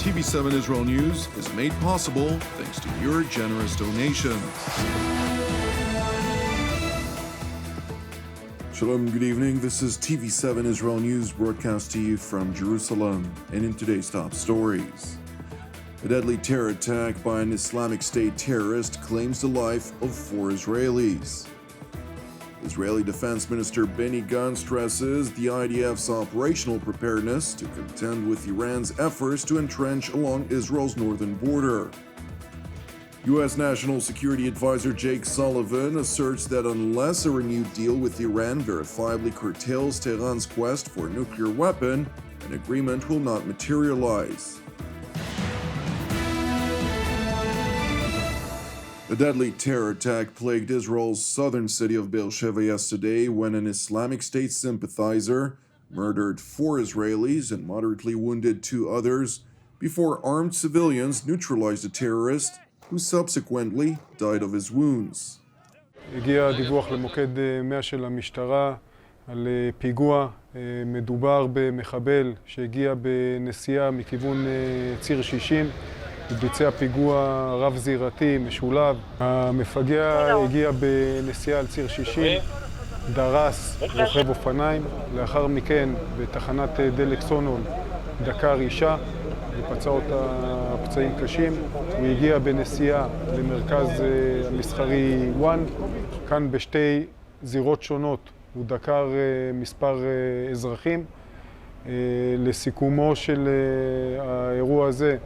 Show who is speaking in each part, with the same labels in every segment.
Speaker 1: TV7 Israel News is made possible thanks to your generous donations. Shalom, good evening. This is TV7 Israel News broadcast to you from Jerusalem. And in today's top stories, a deadly terror attack by an Islamic State terrorist claims the life of 4 Israelis. Israeli Defense Minister Benny Gantz stresses the IDF's operational preparedness to contend with Iran's efforts to entrench along Israel's northern border. U.S. National Security Adviser Jake Sullivan asserts that unless a renewed deal with Iran verifiably curtails Tehran's quest for a nuclear weapon, an agreement will not materialize. A deadly terror attack plagued Israel's southern city of Beersheba yesterday when an Islamic State sympathizer murdered 4 Israelis and moderately wounded 2 others before armed civilians neutralized the terrorist, who subsequently died of his wounds.
Speaker 2: הגיע דיווח למוקד 100 של המשטרה על פיגוע. מדובר במחבל שהגיע בנסיעה מכיוון ציר 60. ביצע פיגוע רב-זירתי משולב. המפגע הגיע בנסיעה על ציר 60, דרס רוכב אופניים. לאחר מכן בתחנת דלק סונול דקר אישה ופצע אותה פצעים קשים. הוא הגיע בנסיעה למרכז המסחרי 1. כאן בשתי זירות שונות הוא דקר מספר אזרחים. לסיכומו של האירוע הזה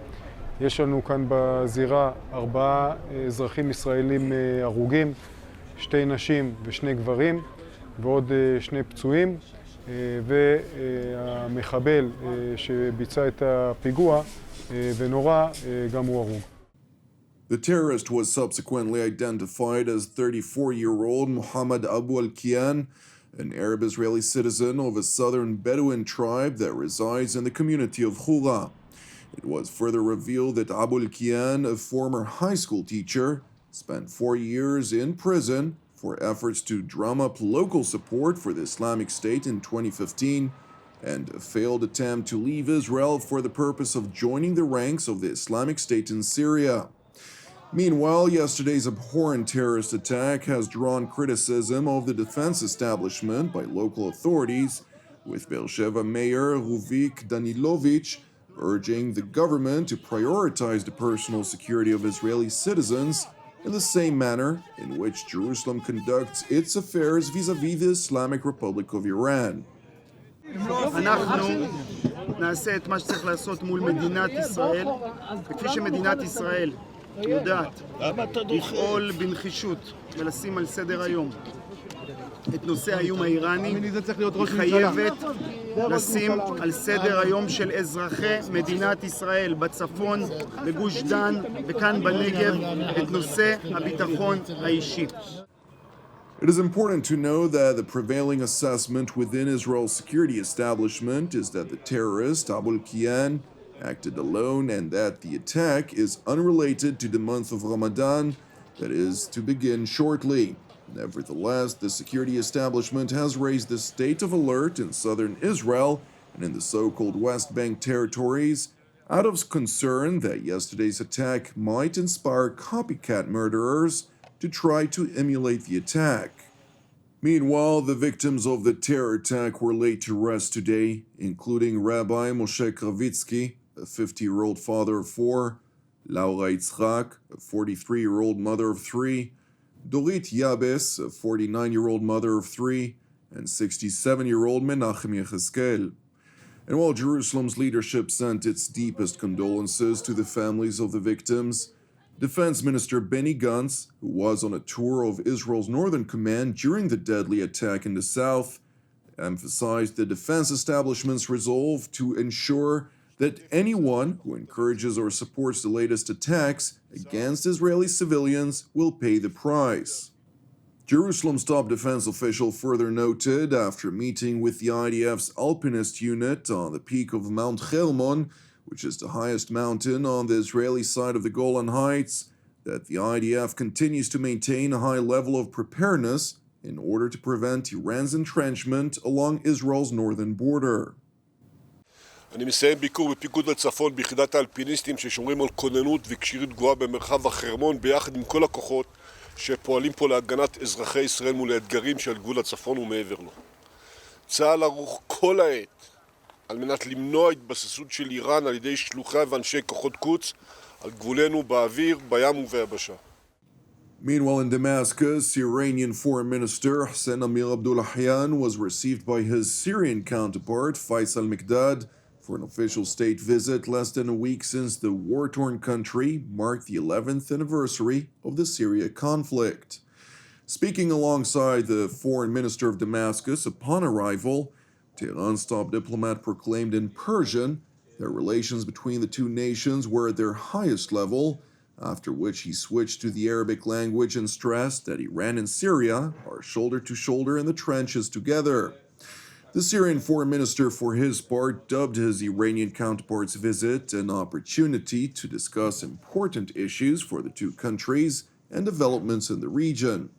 Speaker 2: יש לנו כאן בזירה 4 אזרחים ישראלים הרוגים, 2 נשים ו2 גברים ועוד 2 פצועים, והמחבל שביצע את הפיגוע ונורא גם הוא הרוג.
Speaker 1: The terrorist was subsequently identified as 34-year-old Muhammad Abu al-Kian, an Arab Israeli citizen of a southern Bedouin tribe that resides in the community of Hula. It was further revealed that Abu al-Kian, a former high school teacher, spent 4 years in prison for efforts to drum up local support for the Islamic State in 2015 and a failed attempt to leave Israel for the purpose of joining the ranks of the Islamic State in Syria. Meanwhile, yesterday's abhorrent terrorist attack has drawn criticism of the defense establishment by local authorities, with Beersheba Mayor Ruvik Danilovich urging the government to prioritize the personal security of Israeli citizens in the same manner in which Jerusalem conducts its affairs vis-à-vis the Islamic Republic of Iran.
Speaker 3: אנחנו נעשה את מה שצריך לעשות מול מדינת ישראל, וכפי שמדינת ישראל יודעת לפעול בנחישות ולשים על סדר היום את נושא האיום האיראני, היא חייבת לשים על סדר היום של אזרחי מדינת ישראל בצפון, בגוש דן וכאן בנגב את נושא הביטחון האישי.
Speaker 1: It is important to know that the prevailing assessment within Israel's security establishment is that the terrorist Abu al-Kian acted alone and that the attack is unrelated to the month of Ramadan that is to begin shortly. Nevertheless, the security establishment has raised the state of alert in southern Israel and in the so-called West Bank territories out of concern that yesterday's attack might inspire copycat murderers to try to emulate the attack. Meanwhile, the victims of the terror attack were laid to rest today, including Rabbi Moshe Kravitsky, a 50-year-old father of 4, Laura Yitzchak, a 43-year-old mother of 3, Dorit Yabes, a 49-year-old mother of 3, and 67-year-old Menachem Yecheskel. And while Jerusalem's leadership sent its deepest condolences to the families of the victims, Defense Minister Benny Gantz, who was on a tour of Israel's northern command during the deadly attack in the south, emphasized the defense establishment's resolve to ensure that anyone who encourages or supports the latest attacks against Israeli civilians will pay the price. Jerusalem's top defense official further noted, after meeting with the IDF's Alpinist unit on the peak of Mount Hermon, which is the highest mountain on the Israeli side of the Golan Heights, that the IDF continues to maintain a high level of preparedness in order to prevent Iran's entrenchment along Israel's northern border.
Speaker 4: אני מסיים ביקור בפיקוד הצפון ביחידת האלפיניסטים ששומרים על כוננות וכשירות גבוהה במרחב החרמון ביחד עם כל הכוחות שפועלים פה להגנת אזרחי ישראל מול האתגרים של גבול הצפון ומעבר לו. צה"ל ערוך כל העת על מנת למנוע התבססות של איראן על ידי שלוחיה ואנשי כוחות קוץ על גבולנו באוויר, בים וביבשה.
Speaker 1: Meanwhile, in Damascus, Iranian Foreign Minister Hossein Amir Abdullahian was received by his Syrian counterpart Faisal Mikdad for an official state visit less than a week since the war-torn country marked the 11th anniversary of the Syria conflict. Speaking alongside the Foreign Minister of Damascus upon arrival, Tehran's top diplomat proclaimed in Persian that relations between the two nations were at their highest level, after which he switched to the Arabic language and stressed that Iran and Syria are shoulder to shoulder in the trenches together. The Syrian foreign minister, for his part, dubbed his Iranian counterpart's visit an opportunity to discuss important issues for the two countries and developments in the region.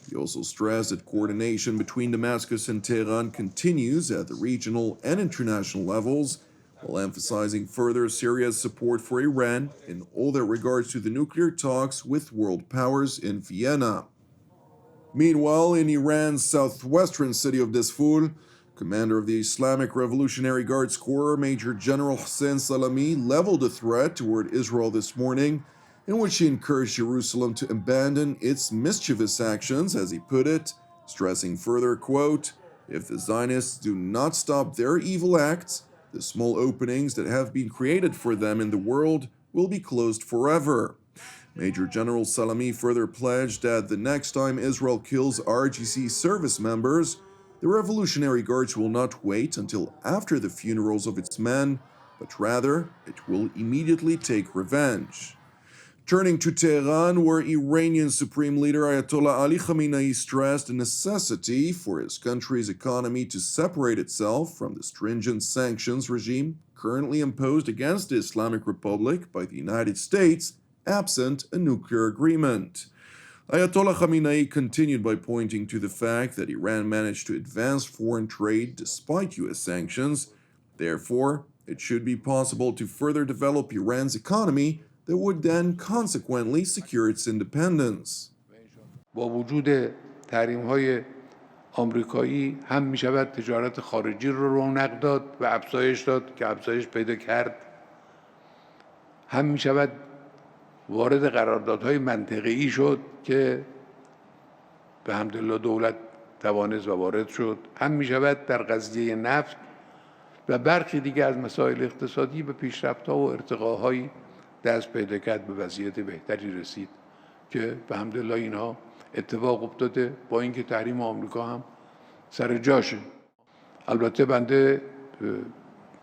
Speaker 1: He also stressed that coordination between Damascus and Tehran continues at the regional and international levels, while emphasizing further Syria's support for Iran in all that regards to the nuclear talks with world powers in Vienna. Meanwhile, in Iran's southwestern city of Desful, commander of the Islamic Revolutionary Guards Corps, Major General Hossein Salami, leveled a threat toward Israel this morning, in which he encouraged Jerusalem to abandon its mischievous actions, as he put it, stressing further, quote, "If the Zionists do not stop their evil acts, the small openings that have been created for them in the world will be closed forever." Major General Salami further pledged that the next time Israel kills IRGC service members, the Revolutionary Guards will not wait until after the funerals of its men, but rather it will immediately take revenge. Turning to Tehran, where Iranian Supreme Leader Ayatollah Ali Khamenei stressed the necessity for his country's economy to separate itself from the stringent sanctions regime currently imposed against the Islamic Republic by the United States, absent a nuclear agreement. Ayatollah Khamenei continued by pointing to the fact that Iran managed to advance foreign trade despite U.S. sanctions. Therefore, it should be possible to further develop Iran's economy that would then consequently secure its independence.
Speaker 5: با وجود تحریم‌های آمریکایی هم می‌شود تجارت خارجی رو رونق داد و افزایش داد که افزایش پیدا کرد، هم می‌شود وارد قراردادهای منطقه‌ای شد که به حمدالله دولت توانست و وارد شد، هم می‌شود در قضیه نفت و برخی دیگر از مسائل اقتصادی به پیشرفت‌ها و ارتقاهای دست پیدا کرد، به وضعیت بهتری رسید که به حمدالله اینها اتفاق افتاده با اینکه تحریم آمریکا هم سر جاشه. البته بنده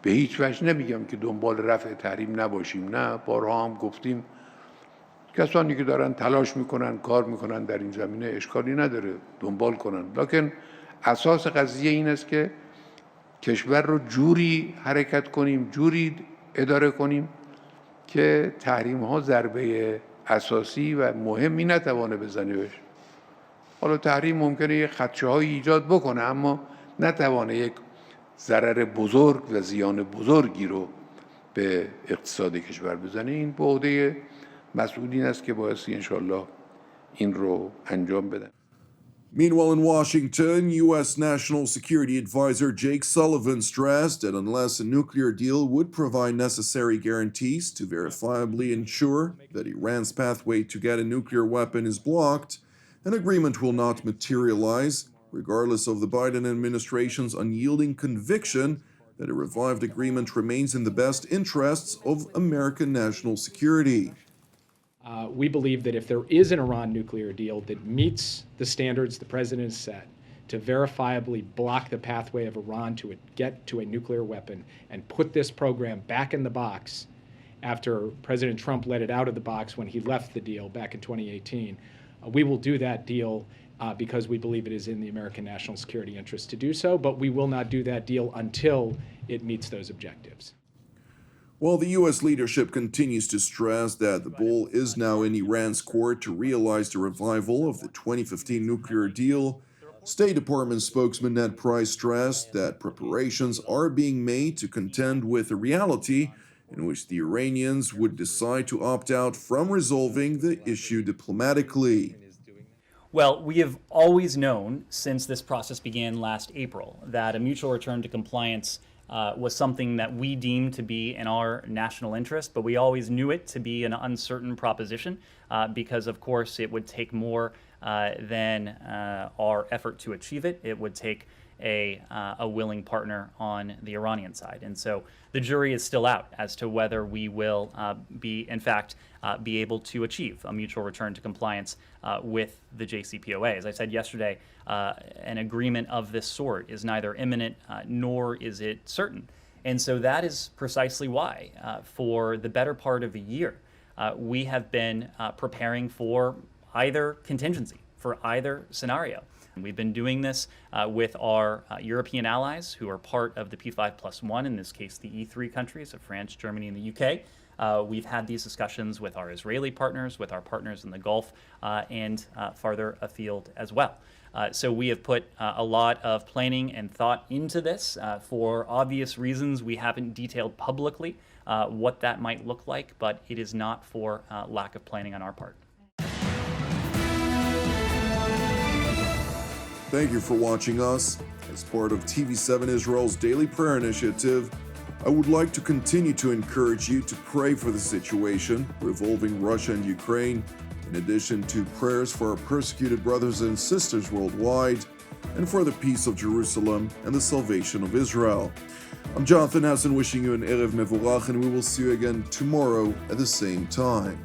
Speaker 5: به هیچ وجه نمیگم که دنبال رفع تحریم نباشیم، نه، بارها هم گفتیم کسانی که دارن تلاش میکنن، کار میکنن در این زمینه اشکالی نداره دنبال کنن، لکن اساس قضیه این است که کشور رو جوری حرکت کنیم، جوری اداره کنیم که تحریم ها ضربه اساسی و مهمی نتوانه بزنه بهش. حالا تحریم ممکنه یک خدشه هایی ایجاد بکنه اما نتوانه یک ضرر بزرگ و زیان بزرگی رو به اقتصاد کشور بزنه. این به عهده مسئولین است که بایستی انشالله این رو انجام بدن.
Speaker 1: Meanwhile, in Washington, U.S. National Security Adviser Jake Sullivan stressed that unless a nuclear deal would provide necessary guarantees to verifiably ensure that Iran's pathway to get a nuclear weapon is blocked, an agreement will not materialize, regardless of the Biden administration's unyielding conviction that a revived agreement remains in the best interests of American national security.
Speaker 6: We believe that if there is an Iran nuclear deal that meets the standards the president has set to verifiably block the pathway of Iran to get to a nuclear weapon and put this program back in the box after President Trump let it out of the box when he left the deal back in 2018, we will do that deal because we believe it is in the American national security interest to do so, but we will not do that deal until it meets those objectives.
Speaker 1: While the U.S. leadership continues to stress that the ball is now in Iran's court to realize the revival of the 2015 nuclear deal, State Department spokesman Ned Price stressed that preparations are being made to contend with a reality in which the Iranians would decide to opt out from resolving the issue diplomatically.
Speaker 7: Well, we have always known since this process began last April that a mutual return to compliance was something that we deemed to be in our national interest, but we always knew it to be an uncertain proposition because, of course, it would take more than our effort to achieve it. It would take a willing partner on the Iranian side. And so the jury is still out as to whether we will be able to achieve a mutual return to compliance with the JCPOA. As I said yesterday, an agreement of this sort is neither imminent nor is it certain. And so that is precisely why, for the better part of a year, we have been preparing for either contingency, for either scenario. We've been doing this with our European allies who are part of the P5+1, in this case the E3 countries of France, Germany, and the UK. We've had these discussions with our Israeli partners, with our partners in the Gulf, and farther afield as well. So we have put a lot of planning and thought into this. For obvious reasons, we haven't detailed publicly what that might look like, but it is not for lack of planning on our part.
Speaker 1: Thank you for watching us. As part of TV7 Israel's Daily Prayer Initiative, I would like to continue to encourage you to pray for the situation revolving Russia and Ukraine, in addition to prayers for our persecuted brothers and sisters worldwide, and for the peace of Jerusalem and the salvation of Israel. I'm Jonathan Hassan, wishing you an Erev Mevorach, and we will see you again tomorrow at the same time.